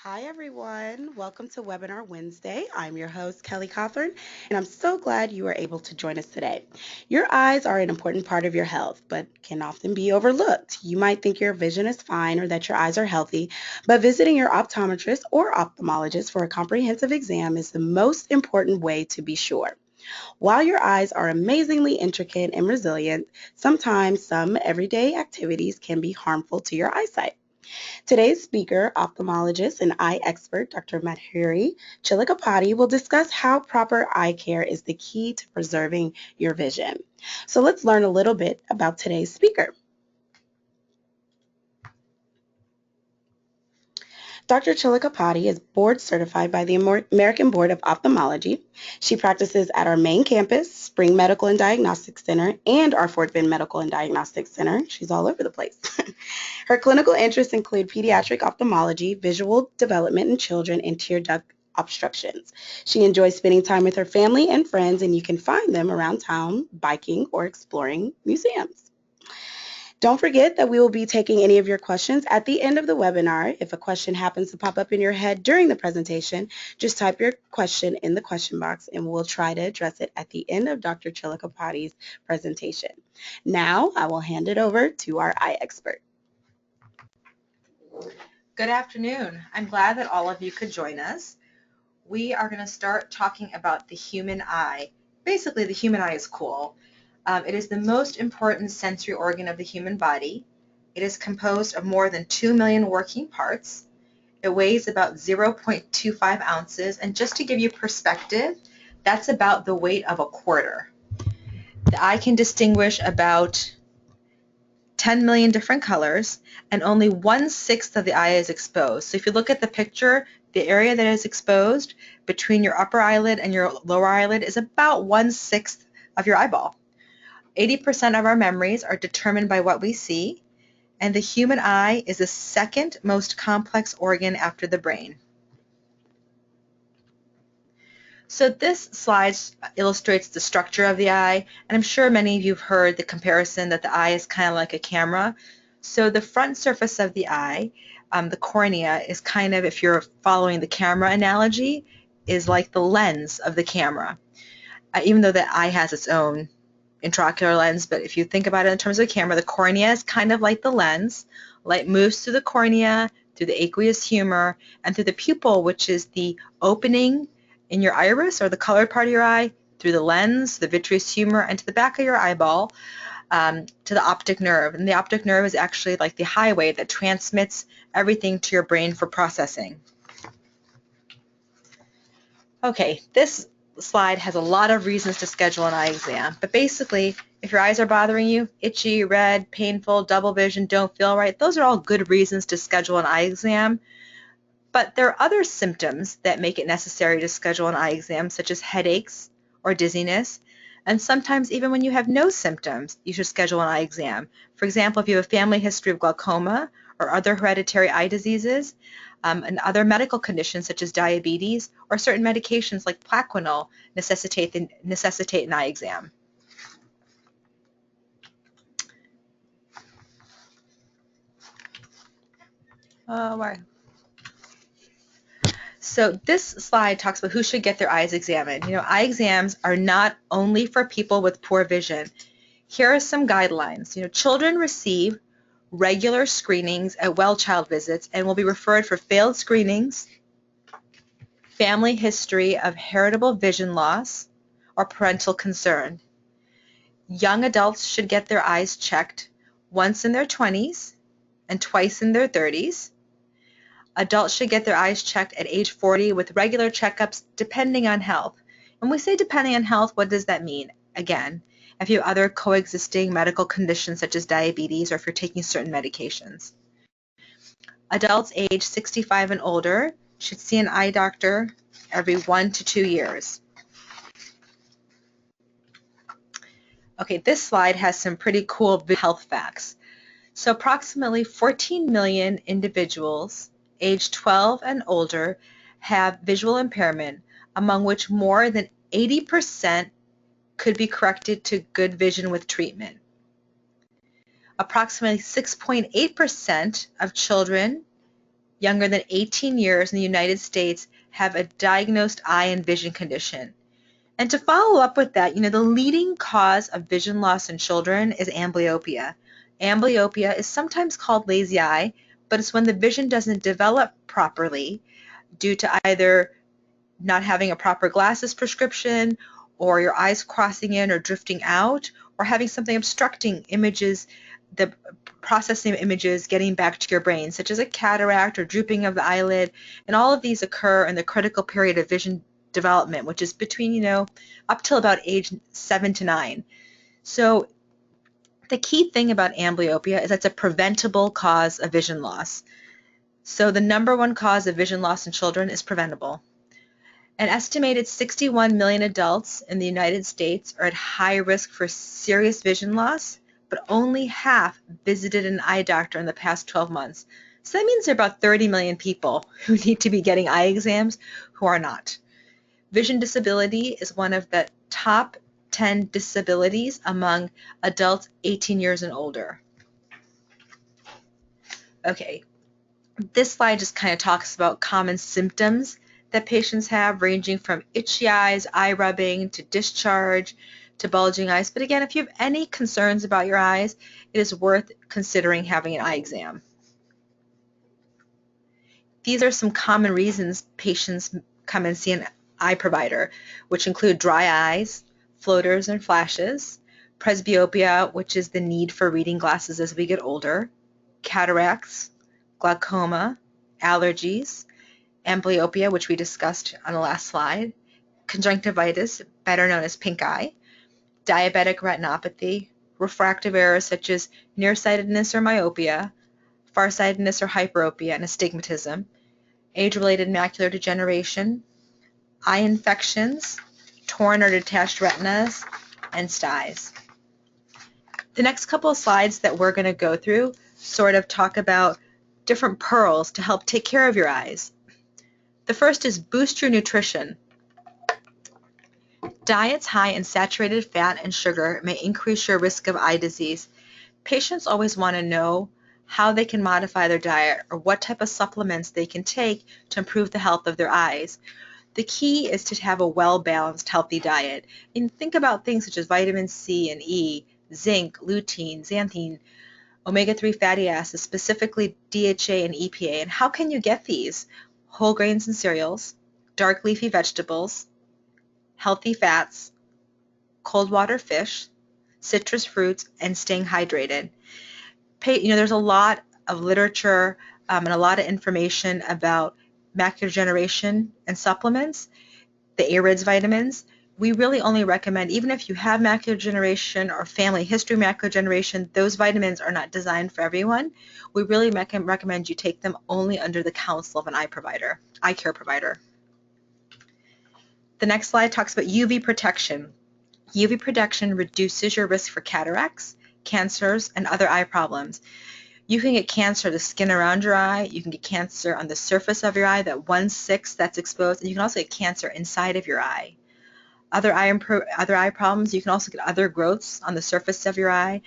Hi, everyone. Welcome to Webinar Wednesday. I'm your host, Kelly Cawthorn, and I'm so glad you are able to join us today. Your eyes are an important part of your health, but can often be overlooked. You might think your vision is fine or that your eyes are healthy, but visiting your optometrist or ophthalmologist for a comprehensive exam is the most important way to be sure. While your eyes are amazingly intricate and resilient, sometimes some everyday activities can be harmful to your eyesight. Today's speaker, ophthalmologist and eye expert, Dr. Madhuri Chilikapati, will discuss how proper eye care is the key to preserving your vision. So let's learn a little bit about today's speaker. Dr. Chilikapati is board certified by the American Board of Ophthalmology. She practices at our main campus, Spring Medical and Diagnostic Center, and our Fort Bend Medical and Diagnostic Center. She's all over the place. Her clinical interests include pediatric ophthalmology, visual development in children, and tear duct obstructions. She enjoys spending time with her family and friends, and you can find them around town biking or exploring museums. Don't forget that we will be taking any of your questions at the end of the webinar. If a question happens to pop up in your head during the presentation, just type your question in the question box and we'll try to address it at the end of Dr. Chilikapati's presentation. Now I will hand it over to our eye expert. Good afternoon. I'm glad that all of you could join us. We are going to start talking about the human eye. Basically, the human eye is cool. It is the most important sensory organ of the human body. It is composed of more than 2 million working parts. It weighs about 0.25 ounces, and just to give you perspective, that's about the weight of a quarter. The eye can distinguish about 10 million different colors, and only 1/6 of the eye is exposed. So if you look at the picture, the area that is exposed between your upper eyelid and your lower eyelid is about 1/6 of your eyeball. 80% of our memories are determined by what we see, and the human eye is the second most complex organ after the brain. So this slide illustrates the structure of the eye, and I'm sure many of you have heard the comparison that the eye is kind of like a camera. So the front surface of the eye, the cornea, is kind of, if you're following the camera analogy, is like the lens of the camera. Even though the eye has its own intraocular lens, but if you think about it in terms of the camera, the cornea is kind of like the lens. Light moves through the cornea, through the aqueous humor, and through the pupil, which is the opening in your iris or the colored part of your eye, through the lens, the vitreous humor, and to the back of your eyeball, to the optic nerve. And the optic nerve is actually like the highway that transmits everything to your brain for processing. Okay, this slide has a lot of reasons to schedule an eye exam, but basically, if your eyes are bothering you, itchy, red, painful, double vision, don't feel right, those are all good reasons to schedule an eye exam. But there are other symptoms that make it necessary to schedule an eye exam, such as headaches or dizziness. And sometimes even when you have no symptoms, you should schedule an eye exam. For example, if you have a family history of glaucoma or other hereditary eye diseases, and other medical conditions such as diabetes or certain medications like Plaquenil necessitate an eye exam. Why? So this slide talks about who should get their eyes examined. You know, eye exams are not only for people with poor vision. Here are some guidelines. You know, children receive regular screenings at well-child visits and will be referred for failed screenings, family history of heritable vision loss, or parental concern. Young adults should get their eyes checked once in their 20s and twice in their 30s. Adults should get their eyes checked at age 40 with regular checkups depending on health. When we say depending on health, what does that mean? Again, if you have other coexisting medical conditions such as diabetes or if you're taking certain medications. Adults age 65 and older should see an eye doctor every 1 to 2 years. Okay, this slide has some pretty cool health facts. So approximately 14 million individuals aged 12 and older have visual impairment, among which more than 80% could be corrected to good vision with treatment. Approximately 6.8% of children younger than 18 years in the United States have a diagnosed eye and vision condition. And to follow up with that, the leading cause of vision loss in children is amblyopia. Amblyopia is sometimes called lazy eye, but it's when the vision doesn't develop properly due to either not having a proper glasses prescription, or your eyes crossing in or drifting out, or having something obstructing images, the processing of images getting back to your brain, such as a cataract or drooping of the eyelid. And all of these occur in the critical period of vision development, which is between, up till about age 7 to 9. So the key thing about amblyopia is that's a preventable cause of vision loss. So the number one cause of vision loss in children is preventable. An estimated 61 million adults in the United States are at high risk for serious vision loss, but only half visited an eye doctor in the past 12 months. So that means there are about 30 million people who need to be getting eye exams who are not. Vision disability is one of the top 10 disabilities among adults 18 years and older. Okay, this slide just kind of talks about common symptoms that patients have, ranging from itchy eyes, eye rubbing, to discharge, to bulging eyes. But again, if you have any concerns about your eyes, it is worth considering having an eye exam. These are some common reasons patients come and see an eye provider, which include dry eyes, floaters and flashes, presbyopia, which is the need for reading glasses as we get older, cataracts, glaucoma, allergies, amblyopia, which we discussed on the last slide, conjunctivitis, better known as pink eye, diabetic retinopathy, refractive errors such as nearsightedness or myopia, farsightedness or hyperopia, and astigmatism, age-related macular degeneration, eye infections, torn or detached retinas, and styes. The next couple of slides that we're going to go through sort of talk about different pearls to help take care of your eyes. The first is boost your nutrition. Diets high in saturated fat and sugar may increase your risk of eye disease. Patients always want to know how they can modify their diet or what type of supplements they can take to improve the health of their eyes. The key is to have a well-balanced, healthy diet. And think about things such as vitamin C and E, zinc, lutein, xanthine, omega-3 fatty acids, specifically DHA and EPA. And how can you get these? Whole grains and cereals, dark leafy vegetables, healthy fats, cold water fish, citrus fruits, and staying hydrated. There's a lot of literature and a lot of information about macular degeneration and supplements, the AREDS vitamins. We really only recommend, even if you have macular degeneration or family history of macular degeneration, those vitamins are not designed for everyone. We really recommend you take them only under the counsel of an eye care provider. The next slide talks about UV protection. UV protection reduces your risk for cataracts, cancers, and other eye problems. You can get cancer of the skin around your eye. You can get cancer on the surface of your eye, that 1/6 that's exposed. And you can also get cancer inside of your eye. Other eye problems, you can also get other growths on the surface of your eye.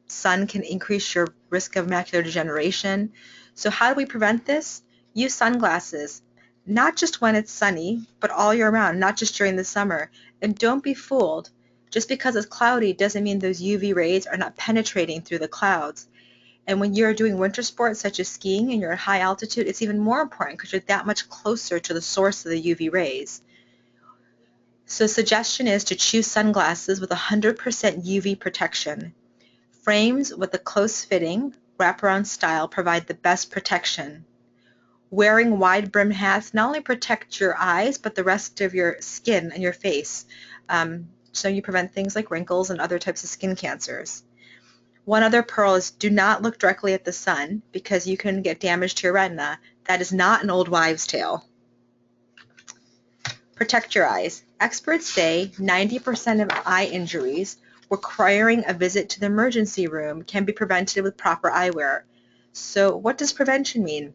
Sun can increase your risk of macular degeneration. So how do we prevent this? Use sunglasses, not just when it's sunny, but all year round, not just during the summer. And don't be fooled. Just because it's cloudy doesn't mean those UV rays are not penetrating through the clouds. And when you're doing winter sports such as skiing and you're at high altitude, it's even more important because you're that much closer to the source of the UV rays. So suggestion is to choose sunglasses with 100% UV protection. Frames with a close fitting, wraparound style provide the best protection. Wearing wide brim hats not only protect your eyes, but the rest of your skin and your face. So you prevent things like wrinkles and other types of skin cancers. One other pearl is do not look directly at the sun because you can get damage to your retina. That is not an old wives' tale. Protect your eyes. Experts say 90% of eye injuries requiring a visit to the emergency room can be prevented with proper eyewear. So what does prevention mean?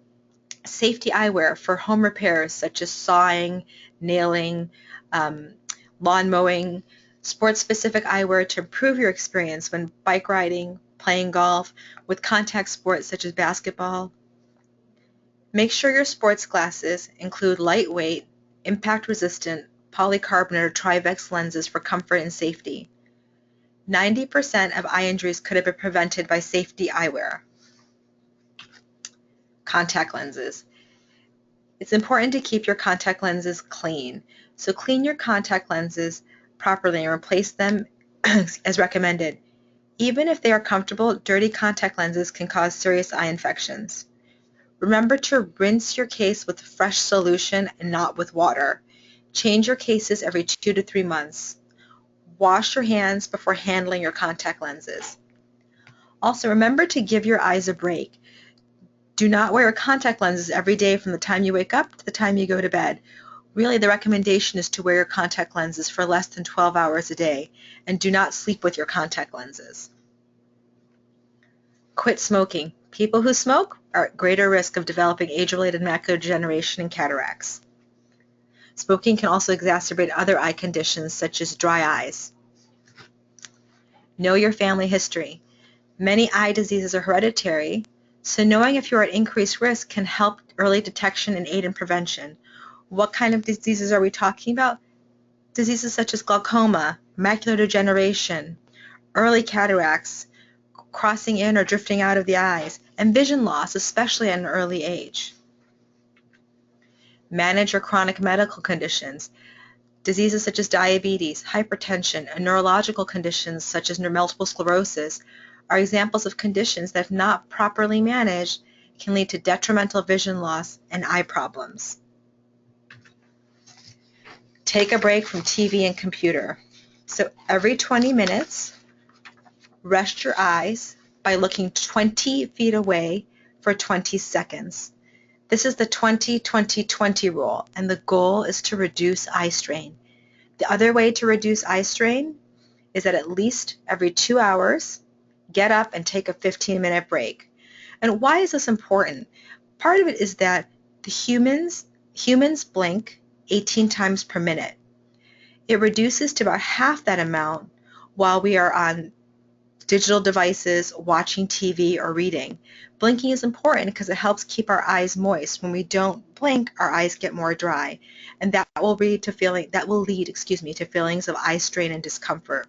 Safety eyewear for home repairs such as sawing, nailing, lawn mowing, sports-specific eyewear to improve your experience when bike riding, playing golf, with contact sports such as basketball. Make sure your sports glasses include lightweight, impact-resistant, polycarbonate or Trivex lenses for comfort and safety. 90% of eye injuries could have been prevented by safety eyewear. Contact lenses. It's important to keep your contact lenses clean. So clean your contact lenses properly and replace them as recommended. Even if they are comfortable, dirty contact lenses can cause serious eye infections. Remember to rinse your case with fresh solution and not with water. Change your cases every 2 to 3 months. Wash your hands before handling your contact lenses. Also, remember to give your eyes a break. Do not wear contact lenses every day from the time you wake up to the time you go to bed. Really, the recommendation is to wear your contact lenses for less than 12 hours a day, and do not sleep with your contact lenses. Quit smoking. People who smoke are at greater risk of developing age-related macular degeneration and cataracts. Smoking can also exacerbate other eye conditions such as dry eyes. Know your family history. Many eye diseases are hereditary, so knowing if you are at increased risk can help early detection and aid in prevention. What kind of diseases are we talking about? Diseases such as glaucoma, macular degeneration, early cataracts, crossing in or drifting out of the eyes, and vision loss, especially at an early age. Manage your chronic medical conditions. Diseases such as diabetes, hypertension, and neurological conditions such as multiple sclerosis are examples of conditions that, if not properly managed, can lead to detrimental vision loss and eye problems. Take a break from TV and computer. So every 20 minutes, rest your eyes by looking 20 feet away for 20 seconds. This is the 20-20-20 rule, and the goal is to reduce eye strain. The other way to reduce eye strain is that at least every 2 hours, get up and take a 15-minute break. And why is this important? Part of it is that the humans blink 18 times per minute. It reduces to about half that amount while we are on digital devices, watching TV, or reading. Blinking is important because it helps keep our eyes moist. When we don't blink, our eyes get more dry, and that will lead to feelings of eye strain and discomfort.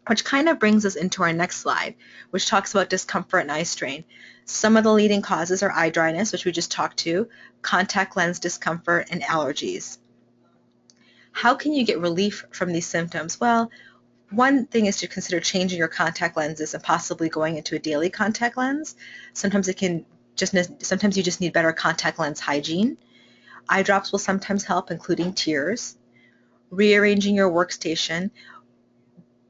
Which kind of brings us into our next slide, which talks about discomfort and eye strain. Some of the leading causes are eye dryness, which we just talked to, contact lens discomfort, and allergies. How can you get relief from these symptoms? Well, one thing is to consider changing your contact lenses and possibly going into a daily contact lens. Sometimes you just need better contact lens hygiene. Eye drops will sometimes help, including tears. Rearranging your workstation.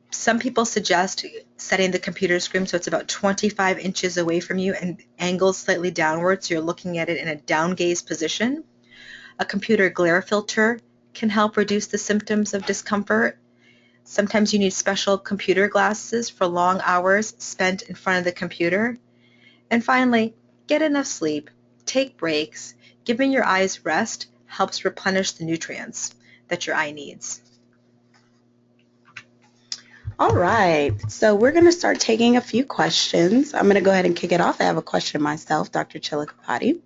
Some people suggest setting the computer screen so it's about 25 inches away from you and angled slightly downward so you're looking at it in a down gaze position. A computer glare filter can help reduce the symptoms of discomfort. Sometimes you need special computer glasses for long hours spent in front of the computer. And finally, get enough sleep, take breaks. Giving your eyes rest helps replenish the nutrients that your eye needs. All right, so we're going to start taking a few questions. I'm going to go ahead and kick it off. I have a question myself, Dr. Chillicapati.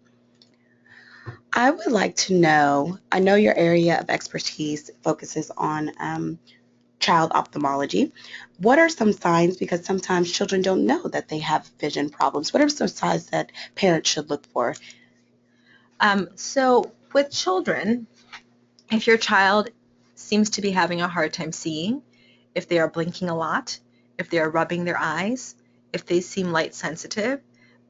I would like to know, I know your area of expertise focuses on child ophthalmology. What are some signs, because sometimes children don't know that they have vision problems, what are some signs that parents should look for? So with children, if your child seems to be having a hard time seeing, if they are blinking a lot, if they are rubbing their eyes, if they seem light sensitive,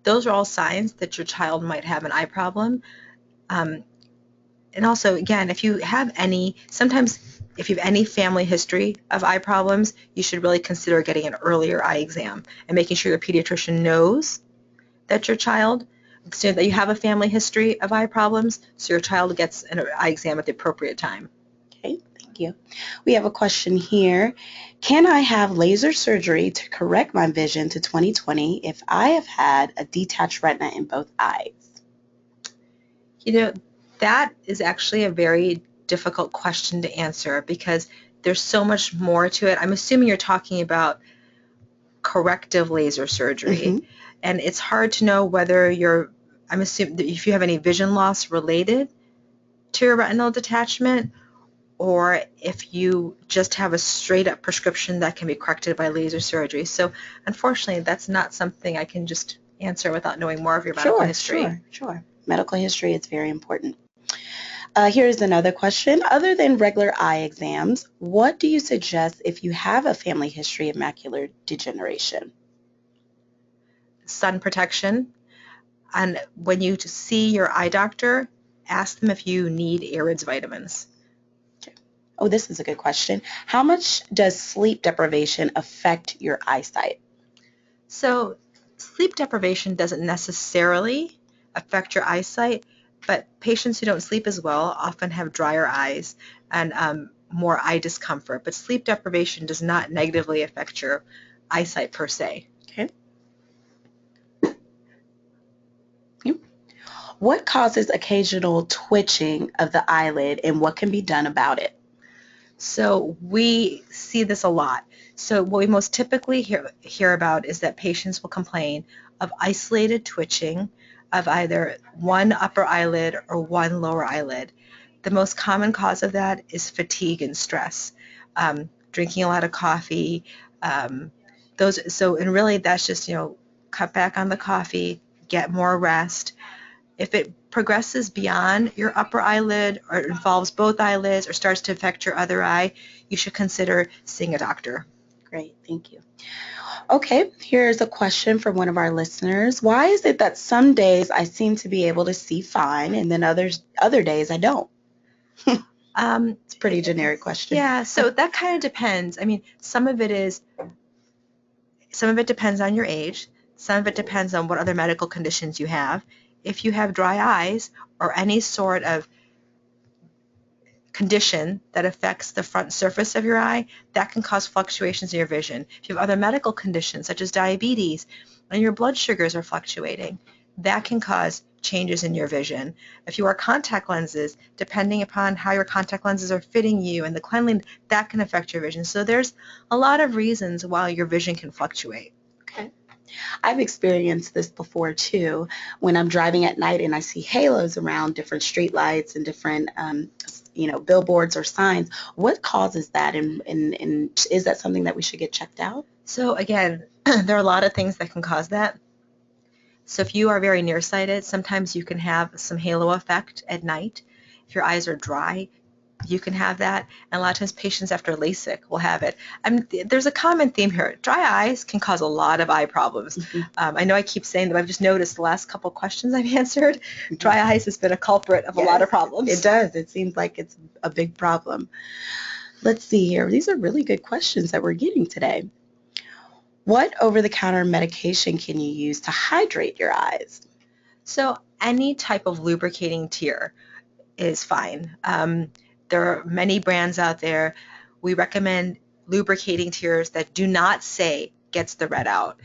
those are all signs that your child might have an eye problem. And also, again, if you have any family history of eye problems, you should really consider getting an earlier eye exam and making sure your pediatrician knows that that you have a family history of eye problems, so your child gets an eye exam at the appropriate time. Okay, thank you. We have a question here. Can I have laser surgery to correct my vision to 20/20 if I have had a detached retina in both eyes? That is actually a very difficult question to answer because there's so much more to it. I'm assuming you're talking about corrective laser surgery. Mm-hmm. And it's hard to know whether you're I'm assuming that if you have any vision loss related to your retinal detachment, or if you just have a straight up prescription that can be corrected by laser surgery. So unfortunately, that's not something I can just answer without knowing more of your medical history. Sure. Medical history is very important. Here's another question. Other than regular eye exams, what do you suggest if you have a family history of macular degeneration? Sun protection. And when you see your eye doctor, ask them if you need AREDS vitamins. Oh, this is a good question. How much does sleep deprivation affect your eyesight? So sleep deprivation doesn't necessarily affect your eyesight, but patients who don't sleep as well often have drier eyes and more eye discomfort. But sleep deprivation does not negatively affect your eyesight per se. Okay. What causes occasional twitching of the eyelid and what can be done about it? So we see this a lot. So what we most typically hear about is that patients will complain of isolated twitching of either one upper eyelid or one lower eyelid. The most common cause of that is fatigue and stress, drinking a lot of coffee. And really that's just, cut back on the coffee, get more rest. If it progresses beyond your upper eyelid or involves both eyelids or starts to affect your other eye, you should consider seeing a doctor. Great, thank you. Okay, here's a question from one of our listeners. Why is it that some days I seem to be able to see fine and then other days I don't? It's a pretty generic question. Yeah, so that kind of depends. I mean, some of it depends on your age. Some of it depends on what other medical conditions you have. If you have dry eyes or any sort of condition that affects the front surface of your eye, that can cause fluctuations in your vision. If you have other medical conditions such as diabetes and your blood sugars are fluctuating, that can cause changes in your vision. If you wear contact lenses, depending upon how your contact lenses are fitting you and the cleanliness, that can affect your vision. So there's a lot of reasons why your vision can fluctuate. Okay. I've experienced this before too when I'm driving at night and I see halos around different street lights and different billboards or signs. What causes that and is that something that we should get checked out? So again, there are a lot of things that can cause that. So if you are very nearsighted, sometimes you can have some halo effect at night. If your eyes are dry, you can have that. And a lot of times patients after LASIK will have it. There's a common theme here. Dry eyes can cause a lot of eye problems. Mm-hmm. I know I keep saying that, but I've just noticed the last couple of questions I've answered, dry eyes has been a culprit of a lot of problems. It does. It seems like it's a big problem. Let's see here. These are really good questions that we're getting today. What over-the-counter medication can you use to hydrate your eyes? So any type of lubricating tear is fine. There are many brands out there. We recommend lubricating tears that do not say gets the red out.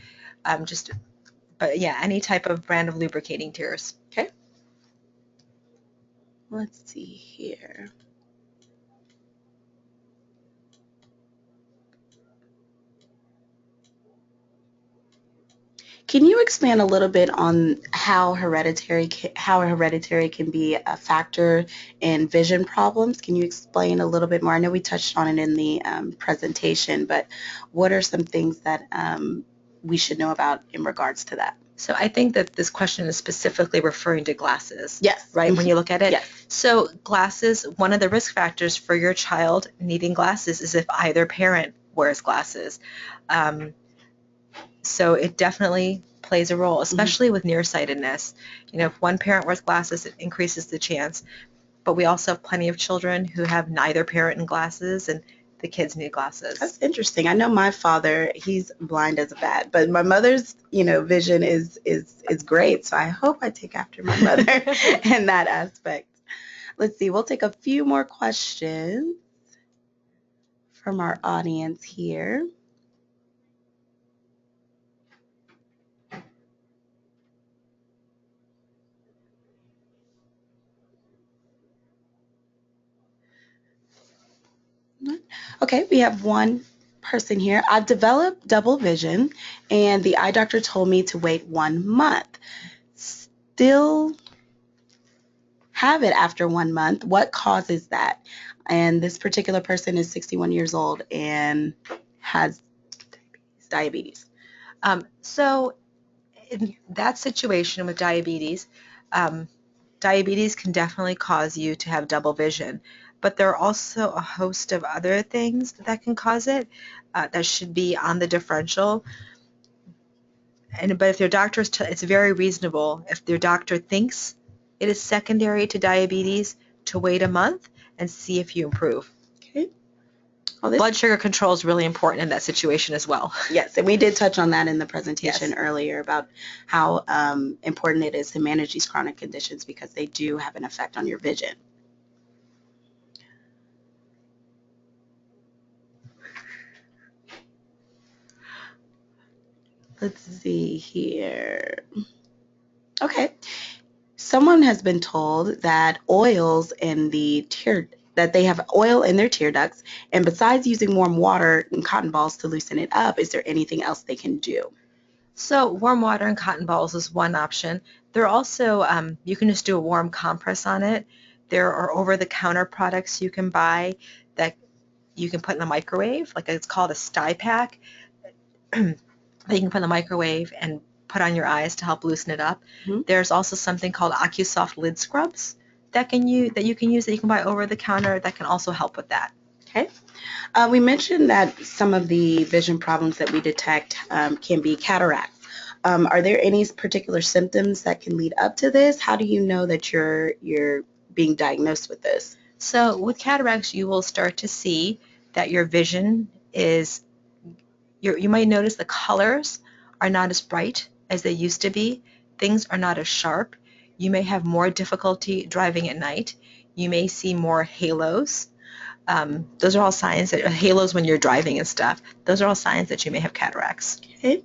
Any type of brand of lubricating tears. Okay. Let's see here. Can you expand a little bit on how hereditary can be a factor in vision problems? Can you explain a little bit more? I know we touched on it in the presentation, but what are some things that we should know about in regards to that? So I think that this question is specifically referring to glasses. Yes. Right, when you look at it? Yes. So glasses, one of the risk factors for your child needing glasses is if either parent wears glasses. So it definitely plays a role, especially with nearsightedness. If one parent wears glasses, it increases the chance. But we also have plenty of children who have neither parent in glasses, and the kids need glasses. That's interesting. I know my father, he's blind as a bat, but my mother's, vision is great. So I hope I take after my mother in that aspect. Let's see. We'll take a few more questions from our audience here. Okay, we have one person here. I've developed double vision, and the eye doctor told me to wait 1 month. still have it after 1 month. What causes that? And this particular person is 61 years old and has diabetes. So in that situation with diabetes, diabetes can definitely cause you to have double vision, but there are also a host of other things that can cause it that should be on the differential. But if your doctor it's very reasonable if your doctor thinks it is secondary to diabetes to wait a month and see if you improve. Okay. Well, blood sugar control is really important in that situation as well. Yes, and we did touch on that in the presentation Yes. earlier about how important it is to manage these chronic conditions because they do have an effect on your vision. Let's see here. Okay. Someone has been told that that they have oil in their tear ducts, and besides using warm water and cotton balls to loosen it up, is there anything else they can do? So warm water and cotton balls is one option. There are also, you can just do a warm compress on it. There are over-the-counter products you can buy that you can put in the microwave, like it's called a sty pack, that you can put in the microwave and put on your eyes to help loosen it up. Mhm. There's also something called AccuSoft lid scrubs that you can use that you can buy over the counter that can also help with that. Okay. We mentioned that some of the vision problems that we detect can be cataracts. Are there any particular symptoms that can lead up to this? How do you know that you're being diagnosed with this? So with cataracts, you will start to see that your vision is, you might notice the colors are not as bright as they used to be. Things are not as sharp. You may have more difficulty driving at night. You may see more halos. Those are all signs that halos when you're driving and stuff. Those are all signs that you may have cataracts. Okay.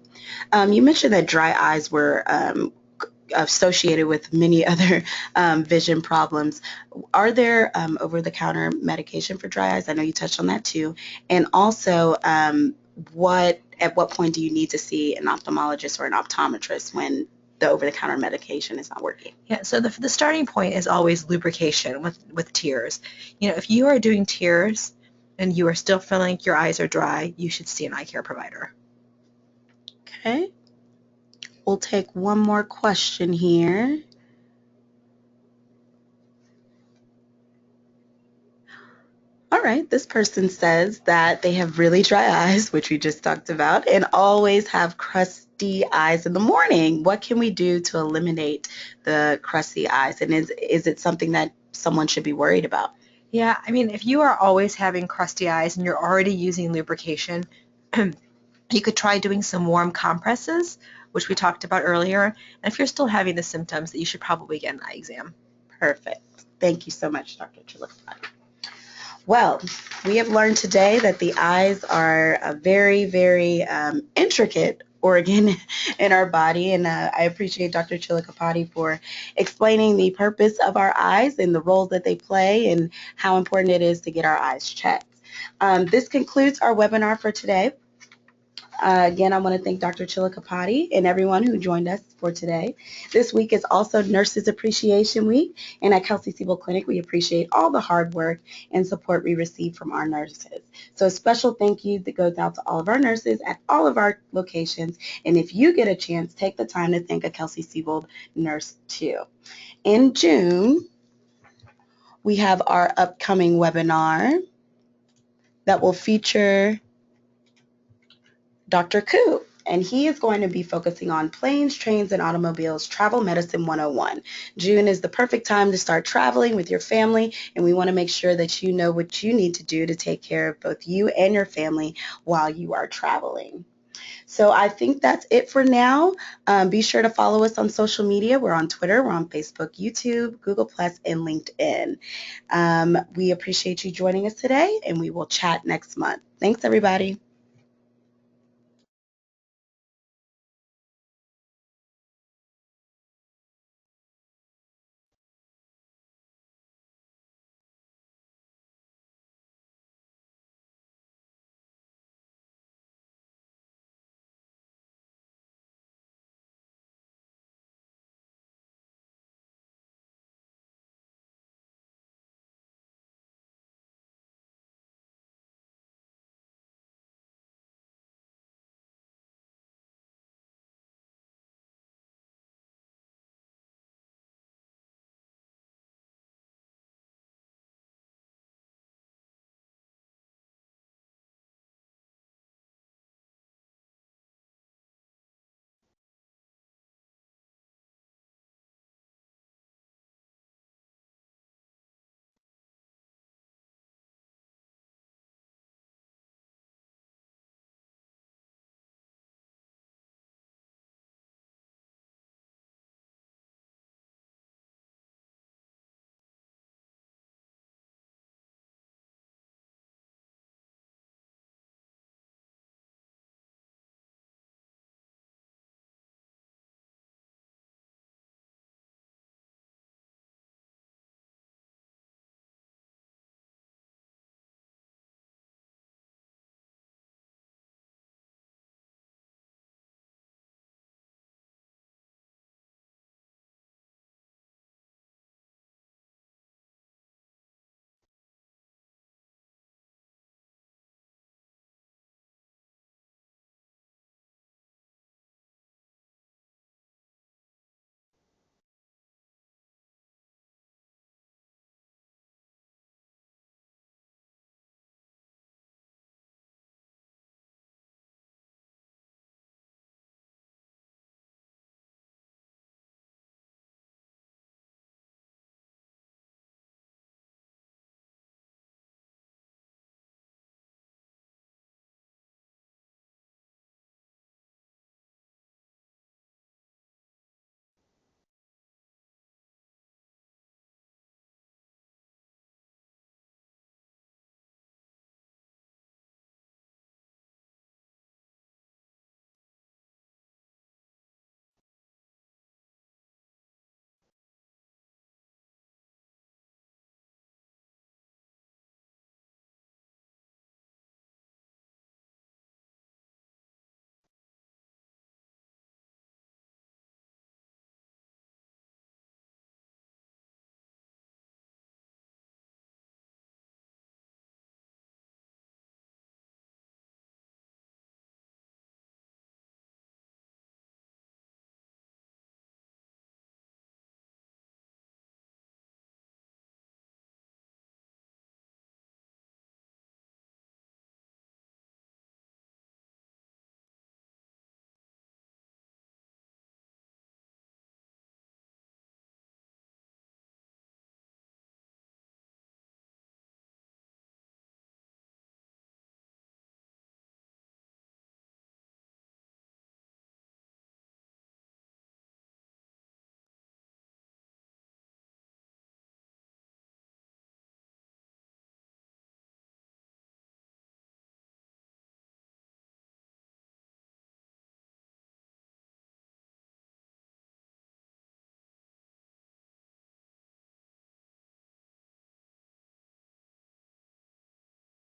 You mentioned that dry eyes were associated with many other vision problems. Are there over-the-counter medication for dry eyes? I know you touched on that too. And also, at what point do you need to see an ophthalmologist or an optometrist when the over-the-counter medication is not working? Yeah, so the starting point is always lubrication with tears. If you are doing tears and you are still feeling like your eyes are dry, you should see an eye care provider. Okay. We'll take one more question here. All right, this person says that they have really dry eyes, which we just talked about, and always have crusty eyes in the morning. What can we do to eliminate the crusty eyes? And is it something that someone should be worried about? Yeah, I mean, if you are always having crusty eyes and you're already using lubrication, you could try doing some warm compresses, which we talked about earlier. And if you're still having the symptoms, you should probably get an eye exam. Perfect. Thank you so much, Dr. Chilikapati. Well, we have learned today that the eyes are a very, very intricate organ in our body, and I appreciate Dr. Chilikapati for explaining the purpose of our eyes and the roles that they play and how important it is to get our eyes checked. This concludes our webinar for today. Again, I want to thank Dr. Chilikapati and everyone who joined us for today. This week is also Nurses Appreciation Week, and at Kelsey-Seybold Clinic, we appreciate all the hard work and support we receive from our nurses. So a special thank you that goes out to all of our nurses at all of our locations, and if you get a chance, take the time to thank a Kelsey-Seybold nurse too. In June, we have our upcoming webinar that will feature Dr. Koo, and he is going to be focusing on planes, trains, and automobiles, Travel Medicine 101. June is the perfect time to start traveling with your family, and we want to make sure that you know what you need to do to take care of both you and your family while you are traveling. So I think that's it for now. Be sure to follow us on social media. We're on Twitter, we're on Facebook, YouTube, Google+, and LinkedIn. We appreciate you joining us today, and we will chat next month. Thanks, everybody.